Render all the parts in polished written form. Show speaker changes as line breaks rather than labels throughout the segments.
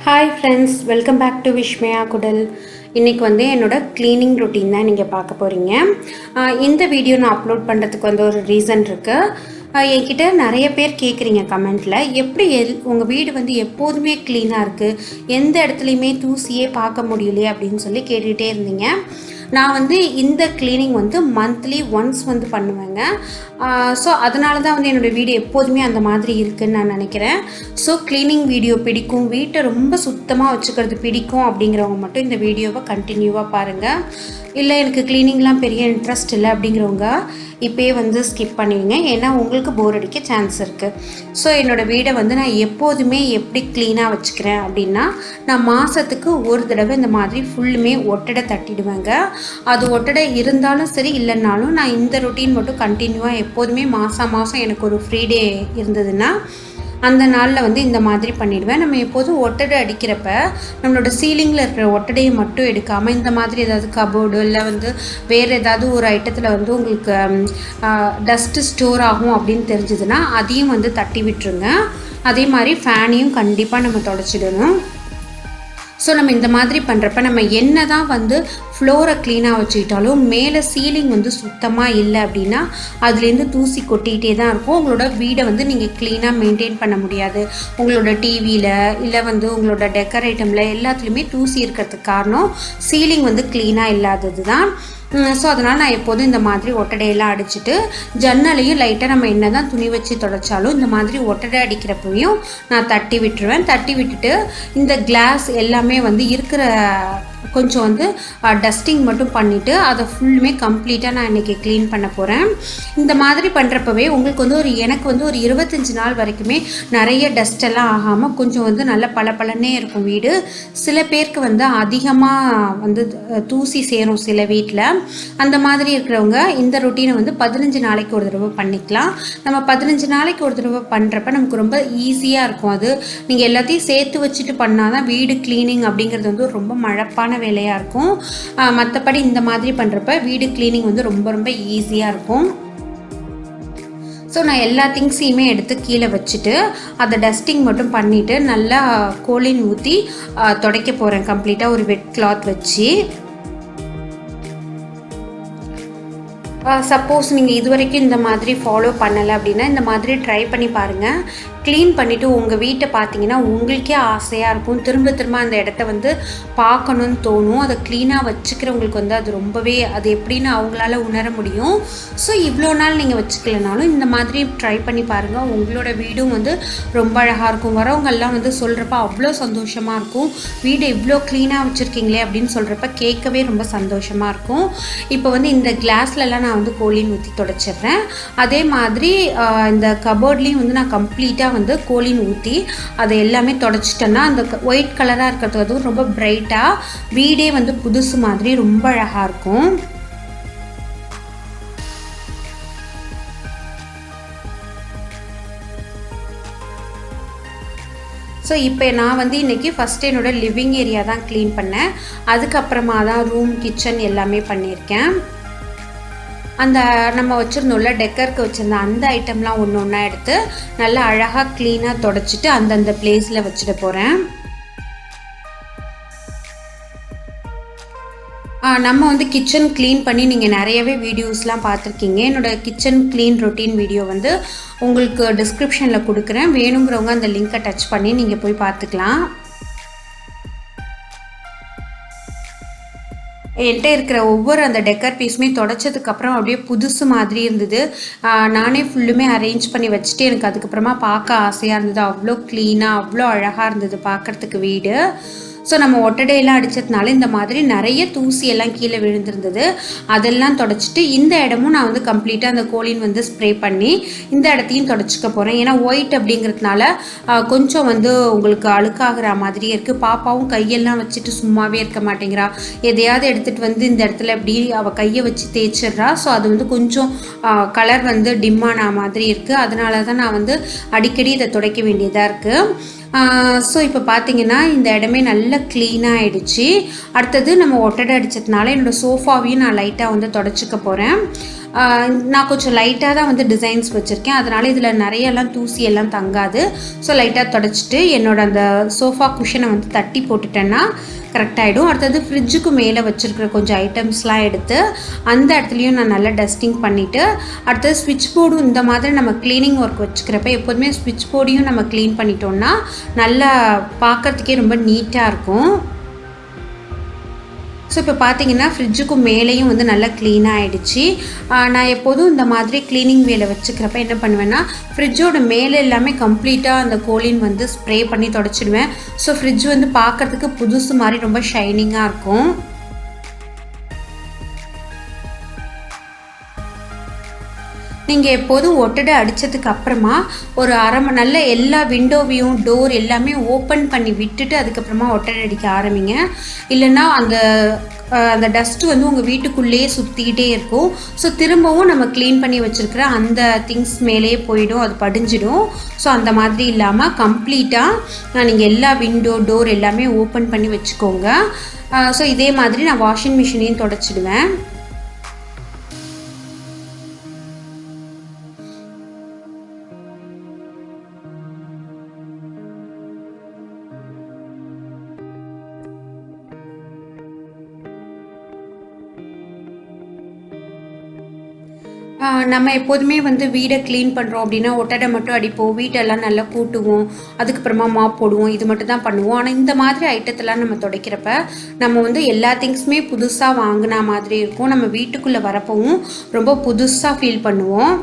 Hi friends, welcome back to Vishmaya குடல். இன்றைக்கி என்னோடய க்ளீனிங் ரொட்டீன் தான் நீங்கள் பார்க்க போகிறீங்க. இந்த வீடியோ நான் அப்லோட் பண்ணுறதுக்கு ஒரு ரீசன் இருக்குது. என்கிட்ட நிறைய பேர் கேட்குறீங்க கமெண்ட்டில், எப்படி உங்கள் வீடு எப்போதுமே க்ளீனாக இருக்குது, எந்த இடத்துலையுமே தூசியே பார்க்க முடியலையே அப்படின்னு சொல்லி கேட்டுகிட்டே இருந்தீங்க. நான் இந்த க்ளீனிங் மந்த்லி ஒன்ஸ் பண்ணுவேங்க. ஸோ அதனால தான் என்னோடய வீடு எப்போதுமே அந்த மாதிரி இருக்குதுன்னு நான் நினைக்கிறேன். ஸோ க்ளீனிங் வீடியோ பிடிக்கும், வீட்டை ரொம்ப சுத்தமாக வச்சுக்கிறது பிடிக்கும் அப்படிங்கிறவங்க மட்டும் இந்த வீடியோவை கண்டினியூவாக பாருங்கள். இல்லை எனக்கு க்ளீனிங்லாம் பெரிய இன்ட்ரெஸ்ட் இல்லை அப்படிங்கிறவங்க இப்போயே ஸ்கிப் பண்ணுவீங்க, ஏன்னா உங்களுக்கு போர் அடிக்க சான்ஸ் இருக்குது. ஸோ என்னோடய வீடை நான் எப்போதுமே எப்படி க்ளீனாக வச்சுக்கிறேன் அப்படின்னா, நான் மாதத்துக்கு ஒரு தடவை இந்த மாதிரி ஃபுல்லுமே ஒட்டடை தட்டிடுவேங்க. அது ஒட்டடை இருந்தாலும் சரி இல்லைன்னாலும் நான் இந்த ரொட்டீன் மட்டும் கண்டினியூவாக எப்போதுமே மாதம் எனக்கு ஒரு ஃப்ரீ டே இருந்ததுன்னா அந்த நாளில் இந்த மாதிரி பண்ணிவிடுவேன். நம்ம எப்போதும் ஒட்டடை அடிக்கிறப்ப நம்மளோட சீலிங்கில் இருக்கிற ஒட்டடையை மட்டும் எடுக்காமல் இந்த மாதிரி ஏதாவது கபோர்டு இல்லை வேறு ஏதாவது ஒரு ஐட்டத்தில் உங்களுக்கு டஸ்ட்டு ஸ்டோர் ஆகும் அப்படின்னு தெரிஞ்சதுன்னா அதையும் தட்டி விட்டுருங்க. அதே மாதிரி ஃபேனையும் கண்டிப்பாக நம்ம தொடச்சிடணும். ஸோ நம்ம இந்த மாதிரி பண்ணுறப்ப நம்ம என்ன தான் ஃப்ளோரை க்ளீனாக வச்சுக்கிட்டாலும் மேலே சீலிங் சுத்தமாக இல்லை அப்படின்னா அதுலேருந்து தூசி கொட்டிகிட்டே தான் இருக்கும். உங்களோட வீடை நீங்கள் க்ளீனாக மெயின்டைன் பண்ண முடியாது. உங்களோட டிவியில் இல்லை உங்களோட டெக்கர் ஐட்டமில் எல்லாத்துலேயுமே தூசி இருக்கிறதுக்கு காரணம் சீலிங் க்ளீனாக இல்லாதது தான். ஸோ அதனால் நான் எப்போதும் இந்த மாதிரி ஒட்டடையெல்லாம் அடிச்சுட்டு ஜன்னலையும் லைட்டாக நம்ம என்ன தான் துணி வச்சு தொடச்சாலும் இந்த மாதிரி ஒட்டடை அடிக்கிறப்பையும் நான் தட்டி விட்டுருவேன். தட்டி விட்டுட்டு இந்த கிளாஸ் எல்லாமே இருக்கிற கொஞ்சம் டஸ்டிங் மட்டும் பண்ணிவிட்டு அதை ஃபுல்லுமே கம்ப்ளீட்டாக நான் இன்றைக்கி க்ளீன் பண்ண போகிறேன். இந்த மாதிரி பண்ணுறப்பவே உங்களுக்கு எனக்கு ஒரு 25 நாள் வரைக்குமே நிறைய டஸ்டெல்லாம் ஆகாமல் கொஞ்சம் நல்ல பளபளன்னே இருக்கும் வீடு. சில பேருக்கு அதிகமாக தூசி சேரும் சில வீட்டில். அந்த மாதிரி இருக்கிறவங்க இந்த ரொட்டீனை 15 நாளைக்கு ஒரு தடவை பண்ணிக்கலாம். நம்ம 15 நாளைக்கு ஒரு தடவை பண்ணுறப்ப நமக்கு ரொம்ப ஈஸியாக இருக்கும். அது நீங்கள் எல்லாத்தையும் சேர்த்து வச்சுட்டு பண்ணால் தான் வீடு க்ளீனிங் அப்படிங்கிறது ரொம்ப மழப்பான வேலையாக இருக்கும். மற்றபடி இந்த மாதிரி பண்ணுறப்ப வீடு க்ளீனிங் ரொம்ப ரொம்ப ஈஸியாக இருக்கும். ஸோ நான் எல்லா திங்ஸையுமே எடுத்து கீழே வச்சுட்டு அதை டஸ்டிங் மட்டும் பண்ணிவிட்டு நல்லா கோலின் ஊற்றி துடைக்க போகிறேன் கம்ப்ளீட்டாக ஒரு வெட் கிளாத் வச்சு. சப்போஸ் நீங்கள் இது வரைக்கும் இந்த மாதிரி ஃபாலோ பண்ணலை அப்படின்னா இந்த மாதிரி ட்ரை பண்ணி பாருங்கள். க்ளீன் பண்ணிவிட்டு உங்கள் வீட்டை பார்த்தீங்கன்னா உங்களுக்கே ஆசையாக இருக்கும். திரும்ப திரும்ப அந்த இடத்த பார்க்கணுன்னு தோணும். அதை க்ளீனாக வச்சுக்கிறவங்களுக்கு அது ரொம்பவே அது எப்படின்னு அவங்களால உணர முடியும். ஸோ இவ்வளோ நாள் நீங்கள் வச்சுக்கலனாலும் இந்த மாதிரி ட்ரை பண்ணி பாருங்கள். உங்களோட வீடும் ரொம்ப அழகாக இருக்கும். வரவங்கெல்லாம் சொல்கிறப்ப அவ்வளோ சந்தோஷமாக இருக்கும். வீடை இவ்வளோ க்ளீனாக வச்சுருக்கீங்களே அப்படின்னு சொல்கிறப்ப கேட்கவே ரொம்ப சந்தோஷமாக இருக்கும். இப்போ இந்த கிளாஸ்லலாம் நான் கோலின் ஊற்றி தொடச்சிடுறேன். அதே மாதிரி இந்த கபோர்ட்லேயும் நான் கம்ப்ளீட்டாக கோலின் ஊற்றி அதை எல்லாமே தொடச்சிட்டேன்னா அந்த ஒயிட் கலராக இருக்கிறது ரொம்ப பிரைட்டாக வீடே புதுசு மாதிரி ரொம்ப அழகாக இருக்கும். ஸோ இப்போ நான் இன்றைக்கி ஃபஸ்ட்டு என்னோடய லிவிங் ஏரியா தான் க்ளீன் பண்ணேன். அதுக்கப்புறமா தான் ரூம், கிச்சன் எல்லாமே பண்ணியிருக்கேன். அந்த நம்ம வச்சுருந்தோம்ல டெக்கருக்கு வச்சுருந்த அந்த ஐட்டம்லாம் ஒன்று ஒன்றா எடுத்து நல்லா அழகாக க்ளீனாக தொடச்சிட்டு அந்தந்த பிளேஸில் வச்சுட போகிறேன். நம்ம கிச்சன் க்ளீன் பண்ணி நீங்கள் நிறையவே வீடியோஸ்லாம் பார்த்துருக்கீங்க. என்னோடய கிச்சன் க்ளீன் ரொட்டீன் வீடியோ உங்களுக்கு டிஸ்கிரிப்ஷனில் கொடுக்குறேன். வேணுங்கிறவங்க அந்த லிங்க்கை டச் பண்ணி நீங்கள் போய் பார்த்துக்கலாம். என்கிட்ட இருக்கிற ஒவ்வொரு அந்த டெக்கர் பீஸுமே தொடச்சதுக்கப்புறம் அப்படியே புதுசு மாதிரி இருந்தது. நானே ஃபுல்லுமே அரேஞ்ச் பண்ணி வச்சுட்டு எனக்கு அதுக்கப்புறமா பார்க்க ஆசையாக இருந்தது. அவ்வளோ க்ளீனாக அவ்வளோ அழகாக இருந்தது பார்க்குறதுக்கு வீடு. ஸோ நம்ம ஒட்டடையெல்லாம் அடித்ததுனால இந்த மாதிரி நிறைய தூசியெல்லாம் கீழே விழுந்திருந்தது. அதெல்லாம் தொடச்சிட்டு இந்த இடமும் நான் கம்ப்ளீட்டாக அந்த கோலின் ஸ்ப்ரே பண்ணி இந்த இடத்தையும் தொடச்சிக்க போகிறேன். ஏன்னா ஒயிட் அப்படிங்கிறதுனால கொஞ்சம் உங்களுக்கு அழுக்காகிற மாதிரியே இருக்குது. பாப்பாவும் கையெல்லாம் வச்சுட்டு சும்மாவே இருக்க மாட்டேங்கிறா. எதையாவது எடுத்துகிட்டு இந்த இடத்துல எப்படி அவள் கையை வச்சு தேய்ச்சிட்றா. ஸோ அது கொஞ்சம் கலர் டிம்மான மாதிரி இருக்குது. அதனால தான் நான் அடிக்கடி இதை துடைக்க வேண்டியதாக இருக்குது. ஸோ இப்போ பார்த்தீங்கன்னா இந்த இடமே நல்லா க்ளீனாக ஆகிடுச்சு. அடுத்தது நம்ம ஒட்டடை அடித்ததுனால என்னோடய சோஃபாவையும் நான் லைட்டாக தொடச்சிக்க போகிறேன். நான் கொஞ்சம் லைட்டாக தான் வந்து டிசைன்ஸ் வச்சுருக்கேன், அதனால் இதில் நிறையெல்லாம் தூசி எல்லாம் தங்காது. ஸோ லைட்டாக தொடச்சிட்டு என்னோட அந்த சோஃபா குஷனை வந்து தட்டி போட்டுட்டேன்னா கரெக்டாகிடும். அடுத்தது ஃப்ரிட்ஜுக்கு மேலே வச்சுருக்கிற கொஞ்சம் ஐட்டம்ஸ்லாம் எடுத்து அந்த இடத்துலையும் நான் நல்லா டஸ்டிங் பண்ணிவிட்டு, அடுத்தது ஸ்விட்ச் போர்டும் இந்த மாதிரி நம்ம க்ளீனிங் ஒர்க் வச்சுக்கிறப்ப எப்போதுமே ஸ்விட்ச் போர்டையும் நம்ம க்ளீன் பண்ணிட்டோம்னா நல்லா பார்க்குறதுக்கே ரொம்ப நீட்டாக இருக்கும். ஸோ இப்போ பார்த்தீங்கன்னா ஃப்ரிட்ஜுக்கும் மேலேயும் வந்து நல்லா க்ளீனாக ஆகிடுச்சு. நான் எப்போதும் இந்த மாதிரி க்ளீனிங் வேலை வச்சுக்கிறப்ப என்ன பண்ணுவேன்னா, ஃப்ரிட்ஜோட மேலே எல்லாமே கம்ப்ளீட்டாக அந்த கோலின் வந்து ஸ்ப்ரே பண்ணி தொடச்சிடுவேன். ஸோ ஃப்ரிட்ஜ் வந்து பார்க்குறதுக்கு புதுசு மாதிரி ரொம்ப ஷைனிங்காக இருக்கும். நீங்கள் எப்போதும் ஒட்டடை அடித்ததுக்கு அப்புறமா ஒரு அரை மணி நல்ல எல்லா விண்டோவையும் டோர் எல்லாமே ஓப்பன் பண்ணி விட்டுட்டு அதுக்கப்புறமா ஒட்டடை அடிக்க ஆரம்பிங்க. இல்லைன்னா அந்த டஸ்ட்டு வந்து உங்கள் வீட்டுக்குள்ளேயே சுற்றிக்கிட்டே இருக்கும். ஸோ திரும்பவும் நம்ம க்ளீன் பண்ணி வச்சுருக்கிற அந்த திங்ஸ் மேலேயே போயிடும், அது படிஞ்சிடும். ஸோ அந்த மாதிரி இல்லாமல் கம்ப்ளீட்டாக நீங்கள் எல்லா விண்டோ டோர் எல்லாமே ஓப்பன் பண்ணி வச்சுக்கோங்க. ஸோ இதே மாதிரி நான் வாஷிங் மிஷினையும் தொடச்சிடுவேன். நம்ம எப்போதுமே வந்து வீடை க்ளீன் பண்ணுறோம் அப்படின்னா ஒட்டடை மட்டும் அடிப்போம், வீட்டெல்லாம் நல்லா கூட்டுவோம், அதுக்கப்புறமா மாப் போடுவோம், இது மட்டும் தான் பண்ணுவோம். ஆனால் இந்த மாதிரி ஐட்டத்தெல்லாம் நம்ம துடைக்கிறப்ப நம்ம வந்து எல்லா திங்ஸுமே புதுசாக வாங்கினா மாதிரி இருக்கும். நம்ம வீட்டுக்குள்ளே வரப்பவும் ரொம்ப புதுசாக ஃபீல் பண்ணுவோம்.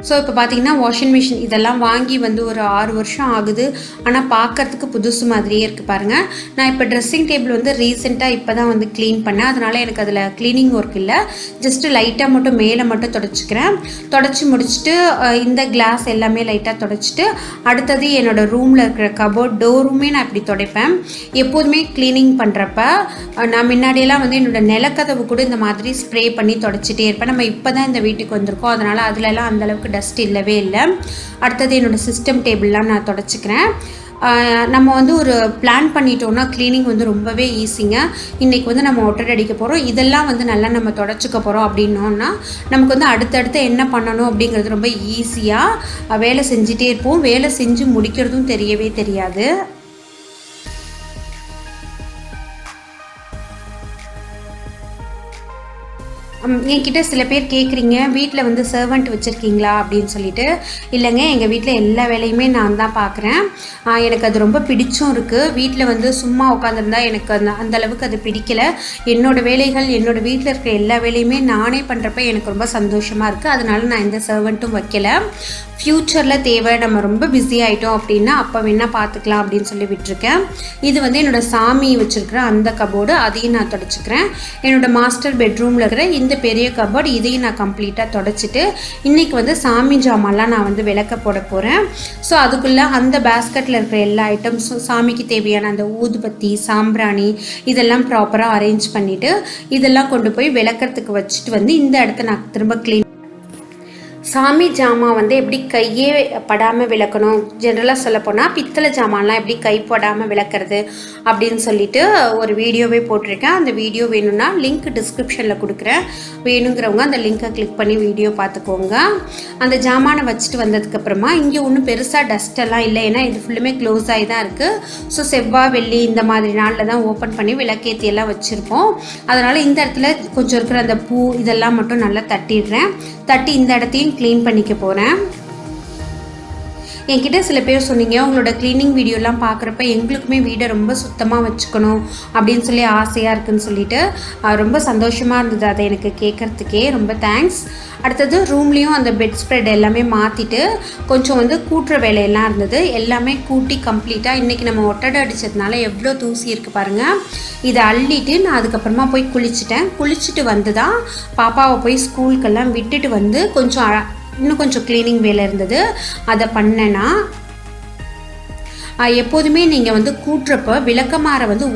ஸோ இப்போ பார்த்தீங்கன்னா வாஷிங் மிஷின் இதெல்லாம் வாங்கி வந்து ஒரு 6 வருஷம் ஆகுது. ஆனால் பார்க்கறதுக்கு புதுசு மாதிரியே இருக்குது பாருங்கள். நான் இப்போ ட்ரெஸ்ஸிங் டேபிள் வந்து ரீசெண்டாக இப்போ தான் வந்து க்ளீன் பண்ணேன். அதனால் எனக்கு அதில் க்ளீனிங் ஒர்க் இல்லை, ஜஸ்ட்டு லைட்டாக மட்டும் மேலே மட்டும் தொடச்சிக்கிறேன். தொடச்சி முடிச்சுட்டு இந்த கிளாஸ் எல்லாமே லைட்டாக தொடச்சிட்டு அடுத்தது என்னோடய ரூமில் இருக்கிற கபோர்ட் டோருமே நான் இப்படி துடைப்பேன். எப்போதுமே க்ளீனிங் பண்ணுறப்ப நான் முன்னாடியெல்லாம் வந்து என்னோடய நிலக்கதவு கூட இந்த மாதிரி ஸ்ப்ரே பண்ணி தொடச்சிட்டே இருப்பேன். நம்ம இப்போ தான் இந்த வீட்டுக்கு வந்திருக்கோம், அதனால் அதிலெல்லாம் அந்தளவுக்கு டஸ்ட் இல்லவே இல்லை. அடுத்தது என்னோடய சிஸ்டம் டேபிள்லாம் நான் தொடச்சிக்கிறேன். நம்ம வந்து ஒரு பிளான் பண்ணிட்டோம்னா க்ளீனிங் வந்து ரொம்பவே ஈஸிங்க. இன்றைக்கி வந்து நம்ம ஒட்டடை அடிக்க போகிறோம், இதெல்லாம் வந்து நல்லா நம்ம தொடச்சிக்க போகிறோம் அப்படின்னோன்னா நமக்கு வந்து அடுத்தடுத்து என்ன பண்ணணும் அப்படிங்கிறது ரொம்ப ஈஸியாக வேலை செஞ்சிட்டே இருப்போம். வேலை செஞ்சு முடிக்கிறதும் தெரியவே தெரியாது. என்கிட்ட சில பேர் கேட்குறீங்க, வீட்டில் வந்து சர்வெண்ட் வச்சுருக்கீங்களா அப்படின்னு சொல்லிட்டு. இல்லைங்க, எங்கள் வீட்டில் எல்லா வேலையுமே நான் தான் பார்க்குறேன். எனக்கு அது ரொம்ப பிடிச்சும் இருக்குது. வீட்டில் வந்து சும்மா உட்காந்துருந்தா எனக்கு அந்தளவுக்கு அது பிடிக்கலை. என்னோடய வேலைகள் என்னோடய வீட்டில் இருக்கிற எல்லா வேலையுமே நானே பண்ணுறப்ப எனக்கு ரொம்ப சந்தோஷமாக இருக்குது. அதனால நான் எந்த சர்வெண்ட்டும் வைக்கலை. ஃப்யூச்சரில் தேவை, நம்ம ரொம்ப பிஸி ஆகிட்டோம் அப்படின்னா அப்போ வேணால் பார்த்துக்கலாம் அப்படின்னு சொல்லி விட்டுருக்கேன். இது வந்து என்னோடய சாமி வச்சுருக்கிற அந்த கபோர்டு, அதையும் நான் தொடச்சிக்கிறேன். என்னோடய மாஸ்டர் பெட்ரூமில் இருக்கிற இந்த பெரிய கபோர்டு, இதையும் நான் கம்ப்ளீட்டாக தொடச்சிட்டு இன்றைக்கி வந்து சாமி ஜாமான்லாம் நான் வந்து விளக்க போட போகிறேன். ஸோ அதுக்குள்ளே அந்த பேஸ்கெட்டில் இருக்கிற எல்லா ஐட்டம்ஸும் சாமிக்கு தேவையான அந்த ஊதுபத்தி, சாம்பிராணி இதெல்லாம் ப்ராப்பராக அரேஞ்ச் பண்ணிவிட்டு இதெல்லாம் கொண்டு போய் விளக்கிறதுக்கு வச்சுட்டு வந்து இந்த இடத்த நான் திரும்ப க்ளீன். சாமி ஜாமான் வந்து எப்படி கையே படாமல் விளக்கணும், ஜென்ரலாக சொல்லப்போனால் பித்தளை ஜாமான்லாம் எப்படி கை படாமல் விளக்குறது அப்படின்னு சொல்லிட்டு ஒரு வீடியோவே போட்டிருக்கேன். அந்த வீடியோ வேணும்னா லிங்க் டிஸ்கிரிப்ஷனில் கொடுக்குறேன், வேணுங்கிறவங்க அந்த லிங்க்கை கிளிக் பண்ணி வீடியோ பார்த்துக்கோங்க. அந்த ஜாமானை வச்சுட்டு வந்ததுக்கப்புறமா இங்கே ஒன்றும் பெருசாக டஸ்ட்டெல்லாம் இல்லை, ஏன்னா இது ஃபுல்லுமே க்ளோஸ் ஆகி தான் இருக்குது. ஸோ செவ்வாய் வெள்ளி இந்த மாதிரி நாளில் தான் ஓப்பன் பண்ணி விளக்கேற்றியெல்லாம் வச்சுருப்போம். அதனால் இந்த இடத்துல கொஞ்சம் இருக்கிற அந்த பூ இதெல்லாம் மட்டும் நல்லா தட்டிடுறேன். தட்டி இந்த இடத்தையும் க்ளீன் பண்ணிக்க போகிறேன். என்கிட்ட சில பேர் சொன்னீங்க, உங்களோட க்ளீனிங் வீடியோலாம் பார்க்குறப்ப எங்களுக்குமே வீடை ரொம்ப சுத்தமாக வச்சுக்கணும் அப்படின்னு சொல்லி ஆசையாக இருக்குதுன்னு சொல்லிட்டு ரொம்ப சந்தோஷமாக இருந்தது அதை எனக்கு கேட்குறதுக்கே. ரொம்ப தேங்க்ஸ். அடுத்தது ரூம்லேயும் அந்த பெட் ஸ்ப்ரெட் எல்லாமே மாற்றிட்டு கொஞ்சம் வந்து கூட்டுற வேலையெல்லாம் இருந்தது, எல்லாமே கூட்டி கம்ப்ளீட்டாக இன்றைக்கி நம்ம ஒட்டடை அடித்ததுனால எவ்வளோ தூசி இருக்குது பாருங்கள். இதை அள்ளிட்டு நான் அதுக்கப்புறமா போய் குளிச்சுட்டேன். குளிச்சுட்டு வந்து தான் பாப்பாவை போய் ஸ்கூலுக்கெல்லாம் விட்டுட்டு வந்து இன்னும் கொஞ்சம் க்ளீனிங் வேலை இருந்தது, அதை பண்ணேன்னா. எப்போதுமே நீங்கள் வந்து கூட்டுறப்போ விளக்கமாரை வந்து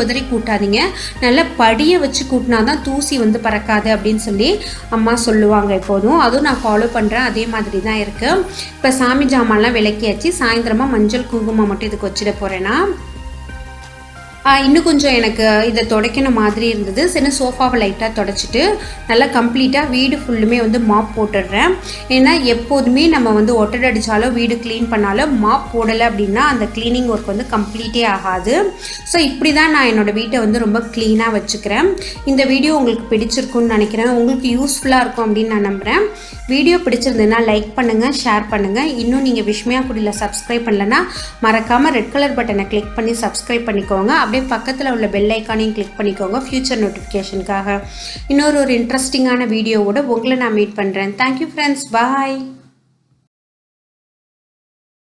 உதறி கூட்டாதீங்க, நல்லா படியை வச்சு கூட்டினா தான் தூசி வந்து பறக்காது அப்படின்னு சொல்லி அம்மா சொல்லுவாங்க எப்போதும். அதுவும் நான் ஃபாலோ பண்ணுறேன், அதே மாதிரி தான் இருக்குது. இப்போ சாமி ஜாமான்லாம் விளக்கியாச்சு. சாயந்தரமாக மஞ்சள் குங்குமம் மட்டும் இதுக்கு வச்சிட போகிறேன்னா. இன்னும் கொஞ்சம் எனக்கு இதை துடைக்கணும் மாதிரி இருந்தது. சரி சோஃபாவை லைட்டாக துடைச்சிட்டு நல்லா கம்ப்ளீட்டாக வீடு ஃபுல்லுமே வந்து மாப் போட்டுடுறேன். ஏன்னா எப்போதுமே நம்ம வந்து ஒட்டடை அடித்தாலோ வீடு க்ளீன் பண்ணாலும் மாப் போடலை அப்படின்னா அந்த க்ளீனிங் ஒர்க் வந்து கம்ப்ளீட்டே ஆகாது. ஸோ இப்படி தான் நான் என்னோடய வீட்டை வந்து ரொம்ப க்ளீனாக வச்சுக்கிறேன். இந்த வீடியோ உங்களுக்கு பிடிச்சிருக்குன்னு நினைக்கிறேன். உங்களுக்கு யூஸ்ஃபுல்லாக இருக்கும் அப்படின்னு நான் நம்புகிறேன். வீடியோ பிடிச்சிருந்ததுன்னா லைக் பண்ணுங்கள், ஷேர் பண்ணுங்கள். இன்னும் நீங்கள் விஷ்மயா குடியில் சப்ஸ்கிரைப் பண்ணலன்னா மறக்காமல் ரெட் கலர் பட்டனை கிளிக் பண்ணி சப்ஸ்கிரைப் பண்ணிக்கோங்க. அப்படியே பக்கத்தில் உள்ள பெல் ஐக்கானையும் கிளிக் பண்ணிக்கோங்க ஃப்யூச்சர் நோட்டிஃபிகேஷனுக்காக. இன்னொரு இன்ட்ரெஸ்டிங்கான வீடியோவோட உங்களை நான் மீட் பண்ணுறேன். தேங்க்யூ ஃப்ரெண்ட்ஸ், பாய்.